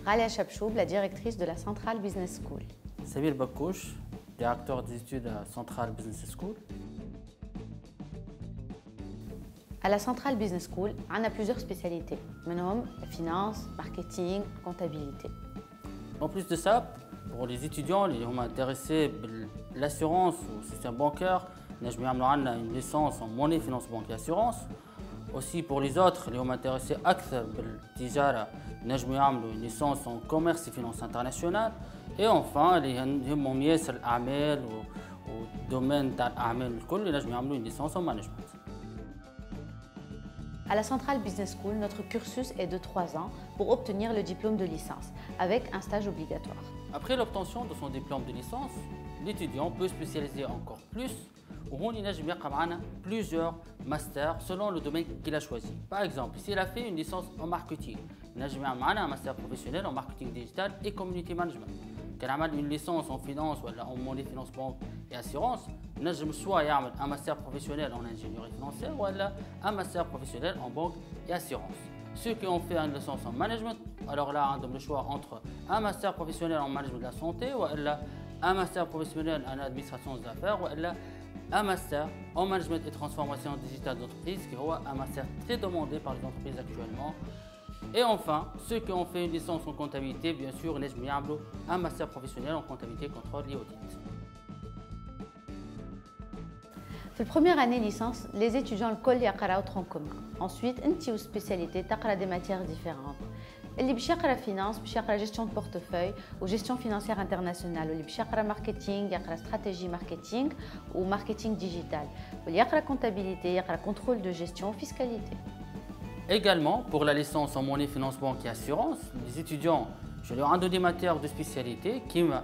Ralia Chabchoub, la directrice de la Central Business School. Sabir Bakouch, directeur des études à Central Business School. À la Central Business School, on a plusieurs spécialités, منهم finance, marketing, comptabilité. En plus de ça, pour les étudiants qui sont intéressés par l'assurance ou le système bancaire, nous avons une licence en monnaie, finance, banque et assurance. Aussi pour les autres qui sont intéressés par التجارة, nous avons une licence en commerce et finance internationale. Et enfin, les gens qui sont الأعمال ou domaine de الأعمال الكل, nous avons une licence en management. À la Central Business School, notre cursus est de 3 ans pour obtenir le diplôme de licence, avec un stage obligatoire. Après l'obtention de son diplôme de licence, l'étudiant peut spécialiser encore plus ou il a plusieurs masters selon le domaine qu'il a choisi. Par exemple, s'il a fait une licence en marketing, il a un master professionnel en marketing digital et community management. Quand il a une licence en finance ou en monnaie, finance, banque et assurance, il a soit un master professionnel en ingénierie financière ou un master professionnel en banque et assurance. Ceux qui ont fait une licence en management, alors là, on a le choix entre un master professionnel en management de la santé ou un master professionnel en administration des affaires ou un master en management et transformation digitale d'entreprise, qui est un master très demandé par les entreprises actuellement. Et enfin, ceux qui ont fait une licence en comptabilité, bien sûr, ils ont un master professionnel en comptabilité, contrôle et audit. Dans la première année licence, les étudiants le يقراو tronc commun. Ensuite, une spécialité تقرا des matières différentes. اللي باش يقرا finance باش يقرا gestion de portefeuille ou gestion financière internationale, واللي باش يقرا marketing يقرا stratégie marketing ou marketing digital, واللي يقرا comptabilité يقرا contrôle de gestion fiscalité. Également, pour la licence en monnaie, finance, banque et assurance, les étudiants, je leur ai donné des matières de spécialité qui me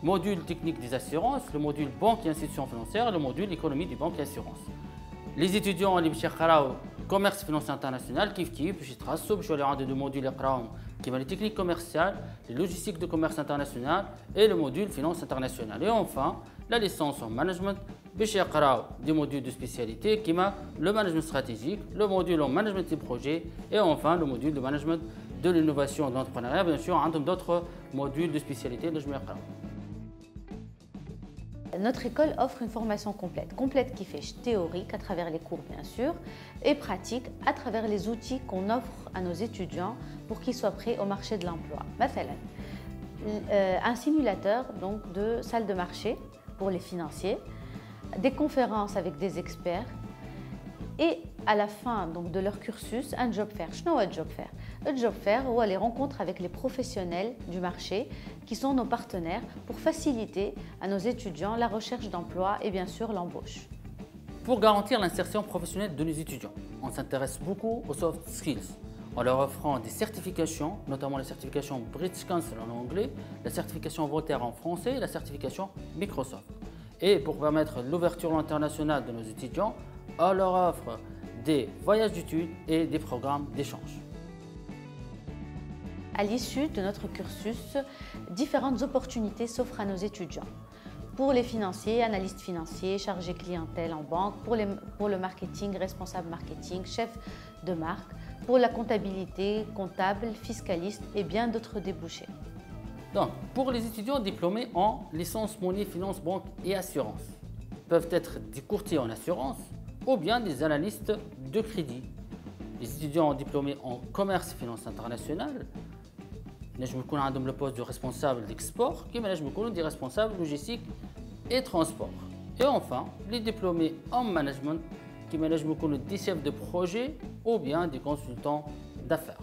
module technique des assurances, le module banque et institutions financières, le module économie des banques et assurances. Les étudiants qui ont commerce et finance internationale, je leur ai donné deux modules qui sont les techniques commerciales, les logistiques de commerce international et le module finance internationale. Et enfin, la licence en management, des modules de spécialité qui sont le management stratégique, le module en management des projets et enfin le module de management de l'innovation et de l'entrepreneuriat. Bien sûr, d'autres modules de spécialité. Notre école offre une formation complète qui fait théorique à travers les cours bien sûr et pratique à travers les outils qu'on offre à nos étudiants pour qu'ils soient prêts au marché de l'emploi. Un simulateur donc de salle de marché pour les financiers, des conférences avec des experts et à la fin donc, de leur cursus, un job fair. Qu'est-ce que job fair? Le job fair, c'est les rencontres avec les professionnels du marché qui sont nos partenaires pour faciliter à nos étudiants la recherche d'emploi et bien sûr l'embauche. Pour garantir l'insertion professionnelle de nos étudiants, on s'intéresse beaucoup aux soft skills en leur offrant des certifications, notamment la certification British Council en anglais, la certification Voltaire en français et la certification Microsoft. Et pour permettre l'ouverture internationale de nos étudiants, on leur offre des voyages d'études et des programmes d'échange. À l'issue de notre cursus, différentes opportunités s'offrent à nos étudiants. Pour les financiers, analystes financiers, chargés clientèle en banque, pour le marketing, responsable marketing, chef de marque, pour la comptabilité, comptable, fiscaliste et bien d'autres débouchés. Donc, pour les étudiants diplômés en licence monnaie, finance, banque et assurance, peuvent être des courtiers en assurance ou bien des analystes de crédit. Les étudiants diplômés en commerce et finance internationale, nous avons le poste de responsable d'export, qui sont des responsables logistiques et transport. Et enfin, les diplômés en management, qui sont des chefs de projet ou bien des consultants d'affaires.